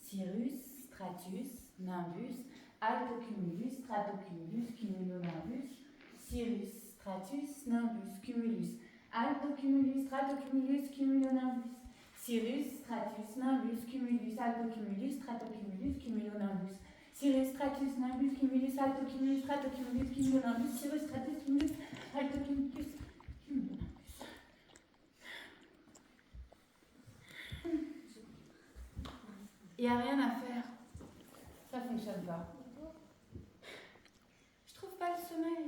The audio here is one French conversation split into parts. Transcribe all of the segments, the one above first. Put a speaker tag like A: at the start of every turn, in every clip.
A: cirrus, stratus, nimbus, altocumulus, stratocumulus, cumulonimbus, cirrus, stratus, nimbus, cumulus, altocumulus, stratocumulus, cumulonimbus, cirrus, stratus, nimbus, cumulus, altocumulus, stratocumulus, cumulonimbus, cirrus, stratus, nimbus, cumulus, altocumulus, stratocumulus, cumulonimbus, cirrus, stratus, cumulus, altocumulus, cumulonimbus. Il n'y a rien à faire. Ça ne fonctionne pas. Je trouve pas le sommeil.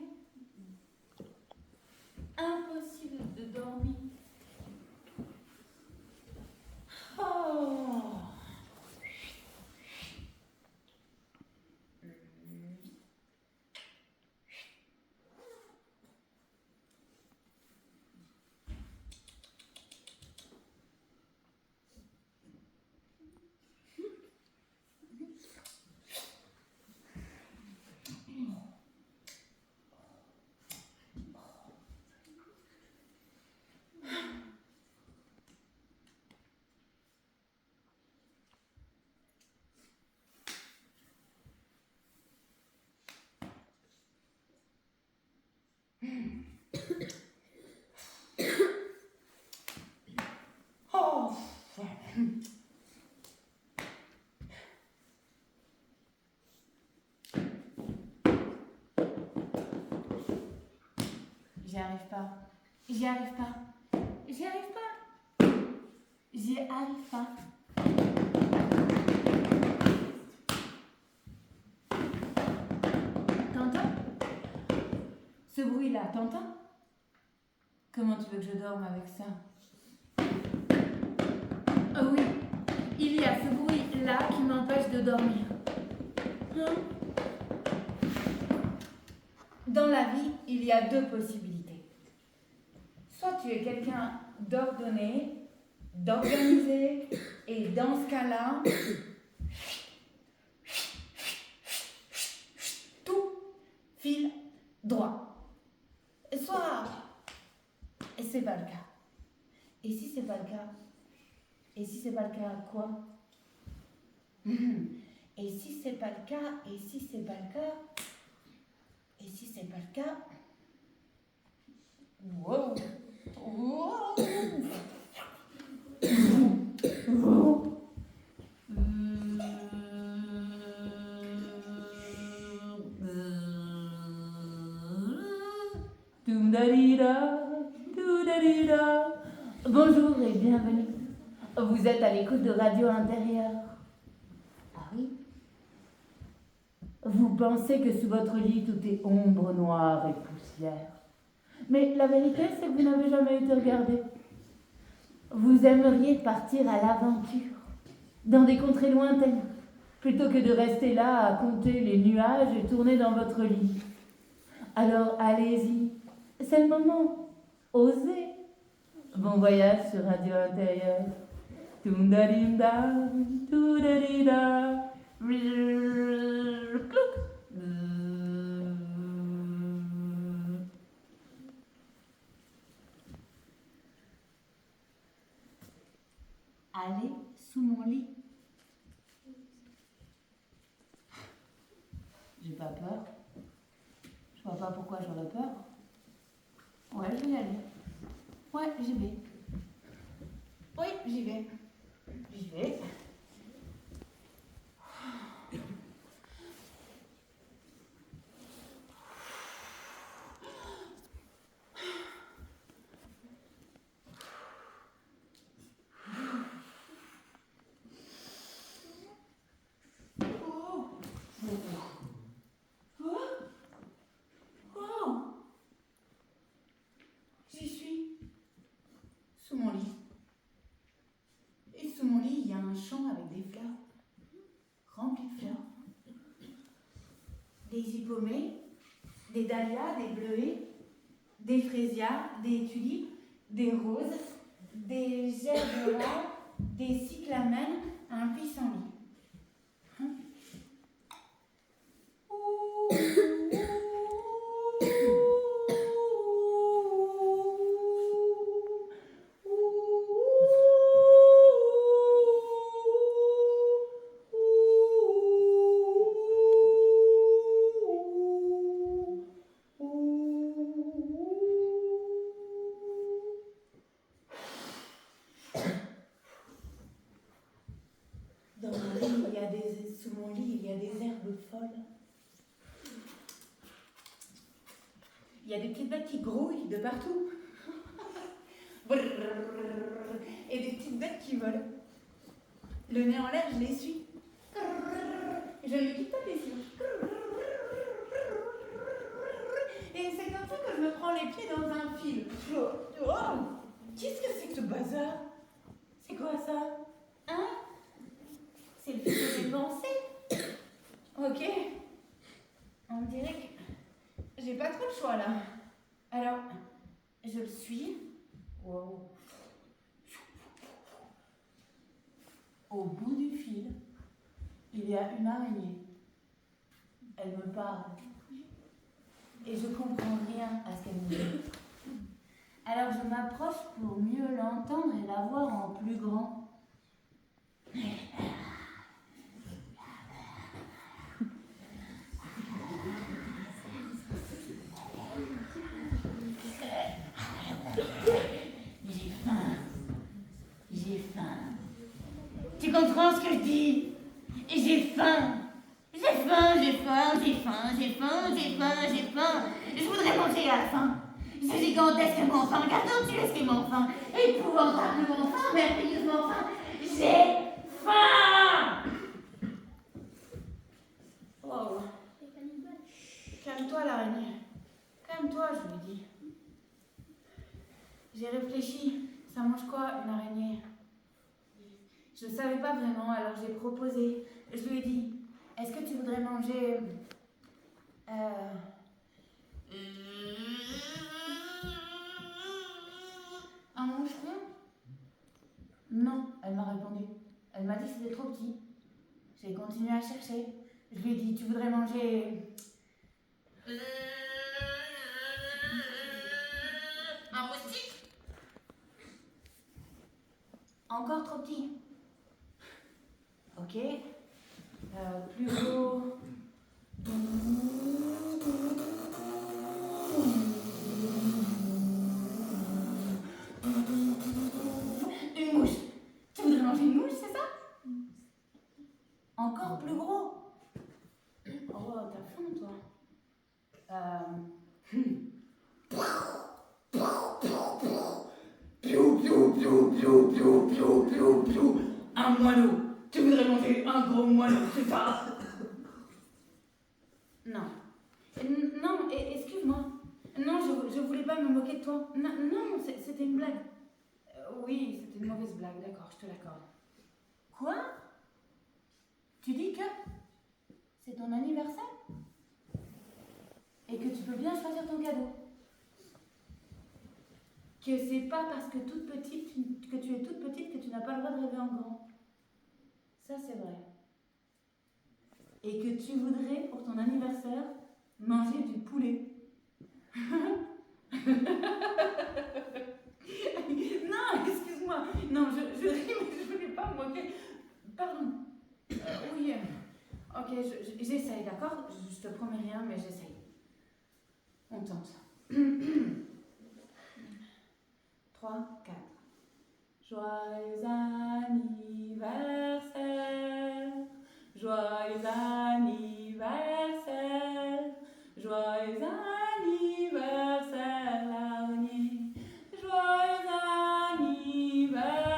A: Impossible de dormir. Oh. Oh. J'y arrive pas. J'y arrive pas. J'y arrive pas. J'y arrive pas. T'entends? Ce bruit-là, t'entends? Comment tu veux que je dorme avec ça? Oh oui, il y a ce bruit-là qui m'empêche de dormir. Hein? Dans la vie, il y a deux possibilités. Soit tu es quelqu'un d'ordonné, d'organisé, et dans ce cas-là, tout file droit. Soit, c'est pas le cas. Et si c'est pas le cas? Et si c'est pas le cas, quoi? Et si c'est pas le cas? Et si c'est pas le cas? Et si c'est pas le cas? Wow! Wow! Bonjour et bienvenue. Vous êtes à l'écoute de Radio Intérieure. Ah oui? Vous pensez que sous votre lit tout est ombre noire et poussière. Mais la vérité, c'est que vous n'avez jamais été regardé. Vous aimeriez partir à l'aventure, dans des contrées lointaines, plutôt que de rester là à compter les nuages et tourner dans votre lit. Alors allez-y, c'est le moment. Osez. Bon voyage sur Radio Intérieure. Toum-da-dim-da, tout-da-di-da, clouc. Allez sous mon lit. J'ai pas peur. Je vois pas pourquoi j'aurais peur. Ouais, je vais y aller. Ouais, j'y vais. Oui, j'y vais. J'y vais. J'y suis. Sous mon lit. Et sous mon lit, il y a un champ avec des fleurs. Rempli de fleurs. Des hippomées, des dahlias, des bleuets, des fraisias, des tulipes, des roses, des gerbera, des cyclamènes, un pissenlit. il y a des petites bêtes qui grouillent de partout. Et des petites bêtes qui volent. Le nez en l'air, je les suis. Je lui dis taper dessus. Et c'est comme ça que je me prends les pieds dans un fil. Oh, qu'est-ce que c'est que ce bazar? C'est quoi ça? Hein? C'est le fil des pensées? Ok. On dirait que j'ai pas trop le choix là. Alors, je le suis. Wow. Au bout du fil, il y a une araignée. Elle me parle. Et je comprends rien à ce qu'elle me dit. Alors je m'approche pour mieux l'entendre et la voir en plus grand. J'ai faim. J'ai faim. Tu comprends ce que je dis? J'ai faim. J'ai faim, j'ai faim, j'ai faim, j'ai faim, j'ai faim, j'ai faim. Je voudrais manger à la fin. Ce gigantesquement faim, gargantuesquement faim, épouvantablement faim, merveilleusement faim. J'ai faim. Wow. Calme-toi, l'araignée. Calme-toi, je lui dis. J'ai réfléchi. Ça mange quoi, une araignée? Je ne savais pas vraiment, alors j'ai proposé. Je lui ai dit, est-ce que tu voudrais manger un moucheron? Non, elle m'a répondu. Elle m'a dit que c'était trop petit. J'ai continué à chercher. Je lui ai dit, tu voudrais manger un moustique? Encore trop petit. Ok. Plus gros. Une mouche. Tu voudrais manger une mouche, c'est ça? Encore plus gros. Oh, t'as faim, toi. Un moineau. Tu voudrais manger un gros moineau, c'est ça? Non. Non, excuse-moi. Non, je voulais pas me moquer de toi. Non, c'était une blague. Oui, c'était une mauvaise blague, d'accord, je te l'accorde. Quoi? Tu dis que c'est ton anniversaire? Et que tu peux bien choisir ton cadeau? Que c'est pas parce que tu es toute petite que tu n'as pas le droit de rêver en grand? Ça, c'est vrai. Et que tu voudrais, pour ton anniversaire, manger du poulet. Non, excuse-moi. Non, je ris, mais je voulais pas me moquer. Pardon. Oui. Ok, j'essaye, d'accord? Je te promets rien, mais j'essaye. On tente. 3, 4. Joyeux anniversaire, joyeux anniversaire, joyeux anniversaire, l'araignée, joyeux anniversaire.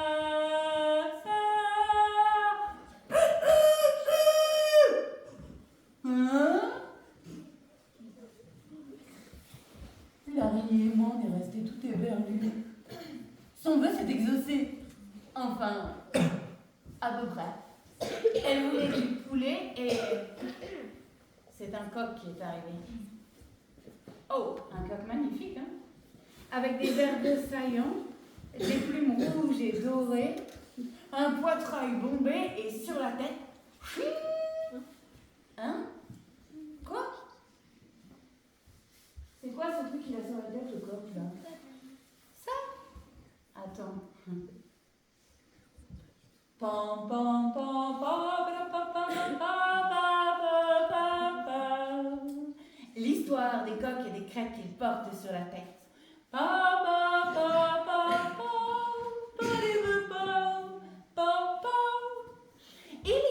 A: Hein? L'araignée et moi, on est restés tout éperdus. Son vœu s'est exaucé. Enfin, à peu près. Elle voulait du poulet et c'est un coq qui est arrivé. Oh, un coq magnifique, hein? Avec des airs de saillant, des plumes rouges et dorées, un poitrail bombé et sur la tête. Hein? Quoi? C'est quoi ce truc qu'il a sur la tête, le coq, là? Ça? Attends. Pam, pam, pam, l'histoire des coqs et des crêpes qu'ils portent sur la tête.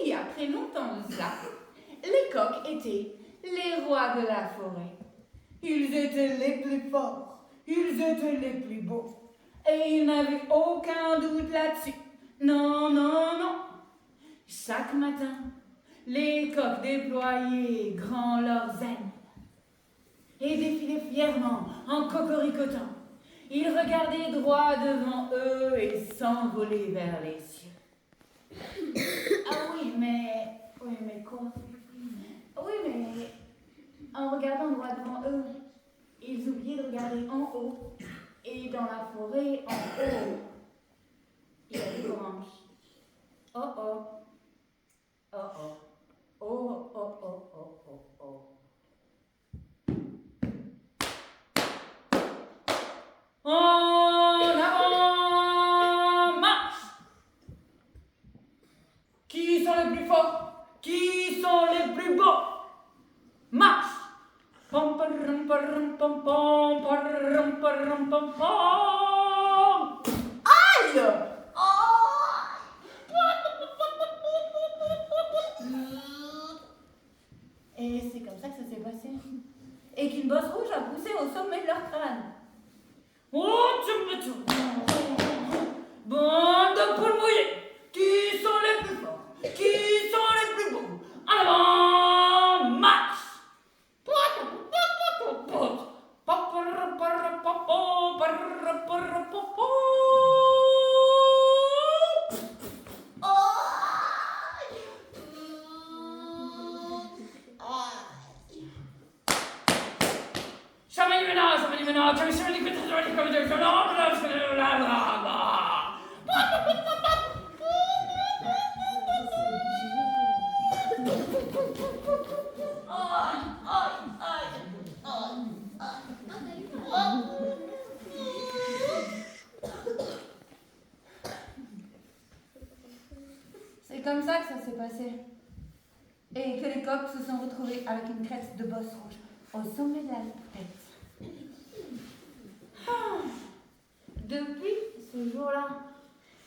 A: Il y a très longtemps de cela, les coqs étaient les rois de la forêt.
B: Ils étaient les plus forts, ils étaient les plus beaux. Et il n'avait aucun doute là-dessus. Non, non, non. Chaque matin, les coqs déployaient grand leurs ailes et défilaient fièrement en cocoricotant. Ils regardaient droit devant eux et s'envolaient vers les cieux. Ah oui, mais quoi? Oui, mais en regardant droit devant eux, ils oubliaient de regarder en haut. Et dans la forêt, en haut, il y a des branches. Oh oh, oh oh, oh oh oh oh oh oh. En avant, marche! Qui sont les plus forts? Qui sont les plus beaux? Marche! Pom pom pom pom pom pom pom pom. Aïe! Et c'est comme ça que ça s'est passé. Et qu'une bosse rouge a poussé au sommet de leur crâne. Oh, tu me bande de poules mouillées! Qui sont les plus forts? Qui sont les plus beaux? En avant, marche! C'est comme ça que ça s'est passé. Et que les coqs se sont retrouvés avec une crête de bosse rouge au sommet de la tête. Depuis ce jour-là,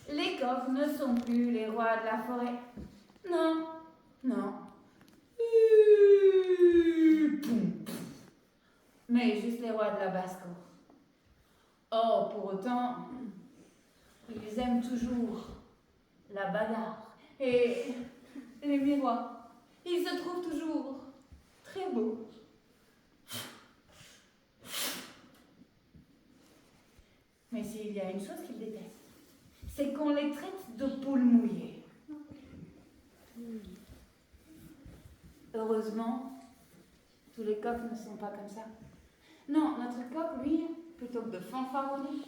B: les coqs ne sont plus les rois de la forêt. Non, non. Mais juste les rois de la basse-cour. Oh, pour autant, ils aiment toujours la bagarre et les miroirs. Ils se trouvent toujours très beaux. Mais s'il y a une chose qu'ils détestent, c'est qu'on les traite de poules mouillées. Heureusement, tous les coqs ne sont pas comme ça. Non, notre coq, lui, plutôt que de fanfaronner,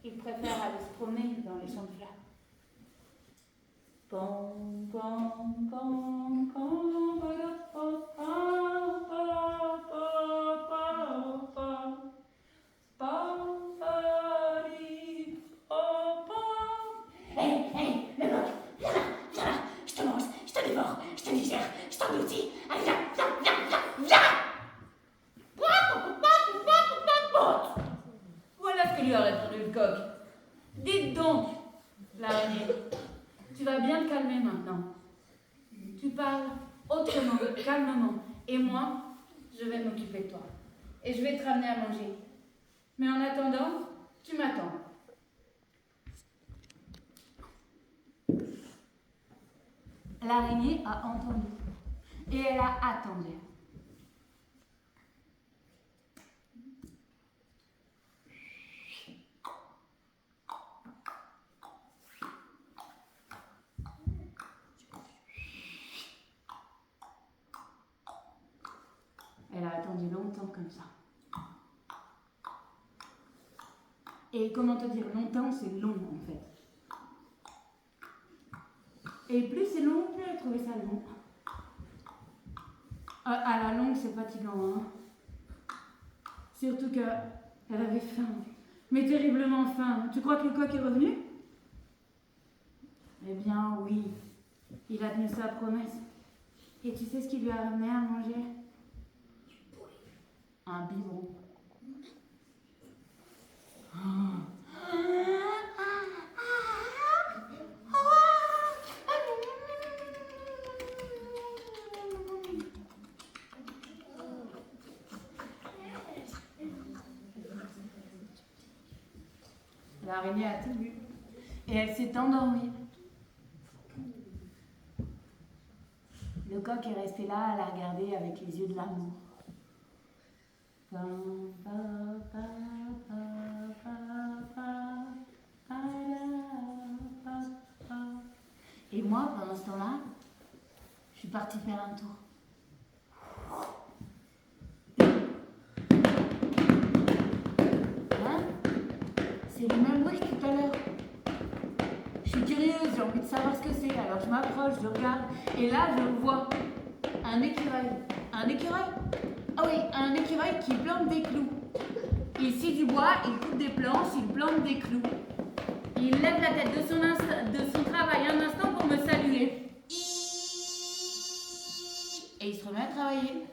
B: il préfère aller se promener dans les champs de fleurs. Pom, pom, pom, pom, pom, hey, hey, le coq, viens là, je te mange, je te dévore, je te digère, je t'engloutis. Allez, viens, viens, viens, viens, viens. Voilà ce que lui a répondu le coq. Dites donc, l'araignée, tu vas bien te calmer maintenant. Tu parles autrement, calmement. Et moi, je vais m'occuper de toi. Et je vais te ramener à manger. Mais en attendant, tu m'attends. L'araignée a entendu. Et elle a attendu. Elle a attendu longtemps comme ça. Et comment te dire, longtemps, c'est long en fait. Et plus c'est long, plus elle trouvait ça long. À la longue, c'est fatigant, hein. Surtout qu'elle avait faim. Mais terriblement faim. Tu crois que le coq est revenu? Eh bien, oui. Il a tenu sa promesse. Et tu sais ce qu'il lui a ramené à manger? Un biberon.
A: L'araignée a tout vu. Et elle s'est endormie. Le coq est resté là à la regarder avec les yeux de l'amour. Et moi, pendant ce temps-là, je suis partie faire un tour. Hein? C'est le même bruit que tout à l'heure. Je suis curieuse, j'ai envie de savoir ce que c'est. Alors je m'approche, je regarde. Et là, je vois un écureuil. Un écureuil? Ah oui, un écureuil qui plante des clous. Il scie du bois, il coupe des planches, il plante des clous. Il lève la tête de son travail un instant pour me saluer. Et il se remet à travailler.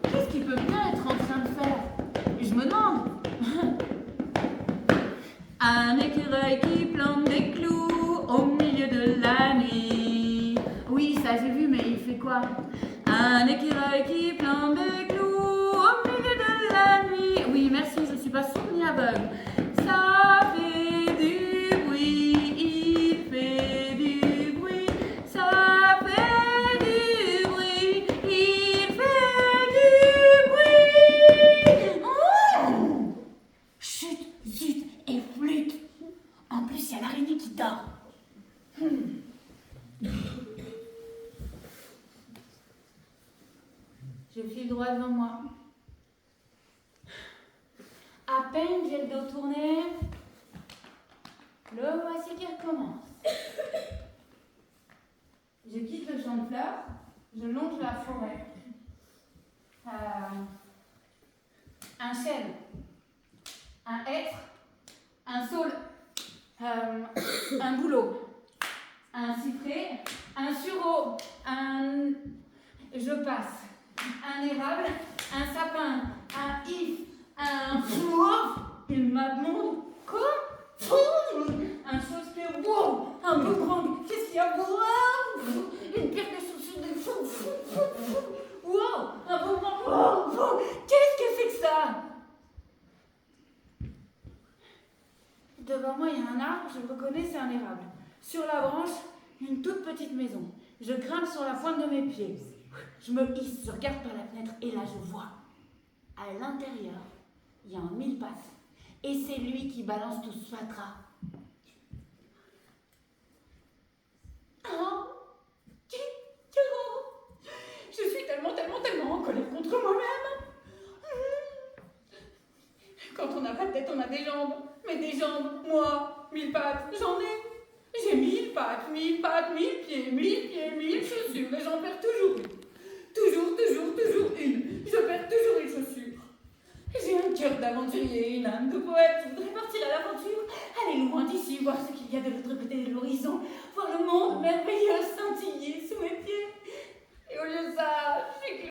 A: Qu'est-ce qu'il peut bien être en train de faire? Et je me demande. Un écureuil qui plante des clous au milieu de la nuit. Oui, ça j'ai vu, mais il fait quoi? Un écureuil qui plante des clous au milieu de la nuit. Oui, merci, je suis pas sourde ni aveugle. Ça fait du bruit, il fait du bruit. Ça fait du bruit, il fait du bruit. Oh! Chut, zut et flûte. En plus, il y a l'araignée qui dort. Je file droit devant moi. À peine j'ai le dos tourné, le voici qui recommence. Je quitte le champ de fleurs, je longe la forêt. Un chêne, un hêtre, un saule, un bouleau, un cyprès, un sureau, je passe, un érable, un sapin, un if, un une mademonde, quoi? Un chausse-pied, wow, un boomerang, qu'est-ce qu'il y a? Wow, une pierre de chaussure de wow, un boomerang, wow, qu'est-ce que c'est que ça? Devant moi, il y a un arbre, je le reconnais, c'est un érable. Sur la branche, une toute petite maison. Je grimpe sur la pointe de mes pieds. Je me hisse, je regarde par la fenêtre et là, je vois. À l'intérieur, il y a un mille-pattes. Et c'est lui qui balance tout ce fatras. Oh, je suis tellement en colère contre moi-même. Quand on n'a pas de tête, on a des jambes. Mais des jambes, moi, 1000 pattes, j'en ai. J'ai 1000 pattes, 1000 pieds, 1000 chaussures. Et j'en perds toujours une. Toujours une. Je perds toujours une chaussure. J'ai un cœur d'aventurier, une âme de poète. Je voudrais partir à l'aventure, aller loin d'ici, voir ce qu'il y a de l'autre côté de l'horizon, voir le monde merveilleux scintiller